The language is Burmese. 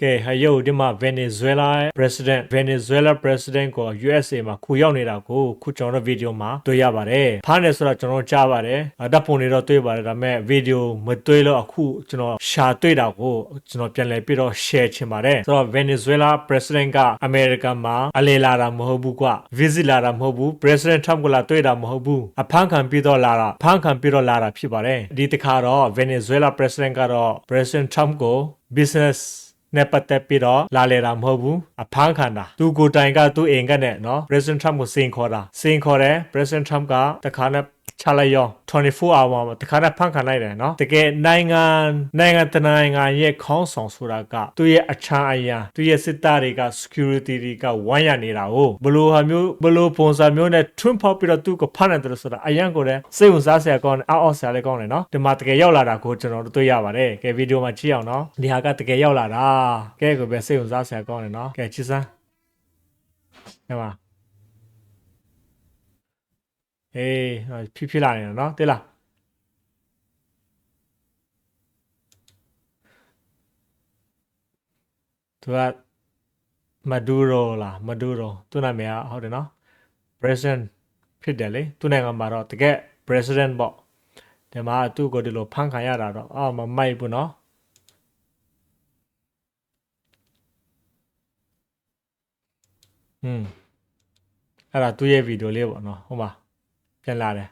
ကဲဟယုတ်ဒီမှာ Venezuela president ကို USA မှာခုရောက်နေတာကိုခုကျွန်တော်ဗီဒီယိုမှာတွေ့ရပါတယ်ဖားနေဆိုတော့ကျွန်တော်ကြားပါတယ်ဓာတ်ပုံတွေတော့တွေ့ပါတယ်ဒါပေမဲ့ဗီဒီယိုမတွေ့လို့အခုကျွန်တော်ရှာတွေ့တာကိုကျွန်တော်ပြန်လည်ပြီးတော့ share ချင်ပါတယ်ဆိုတော့ Venezuela president ကအမေရိကန်မှာအလေလာတာမဟုတ်ဘူးကွ visit လာတာမဟုတ်ဘူး president Trump ကလာတွေ့တာမဟုတ်ဘူးအဖမ်းခံပြီးတော့လာတာဖြစ်ပါတယ်ဒီတစ်ခါတော့ Venezuela president ကတော့ president Trump ကို businessနဲ့ပတ်သက်ပြီးတော့လာလေတာမဟုတ်ဘူးအဖမ်းခံတာသူကိုတိုင်ကသူ့အိမ်ကနဲ့နော် President Trump ကိုစင်ခေါ်တယ် President Trump ကတခါနဲ့ချလိုက်ရော24 hour မှာတခါနဲ့ဖမ်းခံလိုက်တယ်နော်တကယ်နိုင်ငံရဲ့ခေါင်းဆောင်ဆိုတာကသူ့ရဲ့အချမ်းအရာသူ့ရဲ့စစ်သားတွေက security တွေကဝိုင်းရနေတာကိုဘလို့ပုံစံမျိုးနဲ့ twin ဖောက်ပြီးတော့သူ့ကိုဖမ်းနေတယ်ဆိုတာအရန်ကိုလည်းစိတ်ဝင်စားစရာကောင်းတယ်အောက်ဆရာလည်းကောင်းတယ်နော်ဒီမှာတကယ်ရောက်လာတာကိုကျွန်တော်တို့တွေ့ရပါတယ်ကဲဗီဒီယိုမှာကြည့်အောင်နော်ဒီဟာကတကယ်ရောက်လာတာကဲကိုပဲစိတ်ဝင်စားစရာကောင်းတယ်နော်ကဲကြည့်စမ်းဟဲ့ပါအေးဖြစ်လာနေတယ်နော်သိလားသူကမဒူရိုသူနာမည်ဟုတ်တယ်နော် president ဖြစ်တယ်လေသူနိုင်ငံမှာတော့တကယ် president ပေါ့ဒီမှာသူ့ကိုဒီလိုဖမ်းခံရတာတော့မမိုက်ဘူးနော်အဲ့ဒါသူ့ရဲ့ဗီဒီယိုလေးပေါ့နော်ဟုတ်ပါပြန်လာတယ်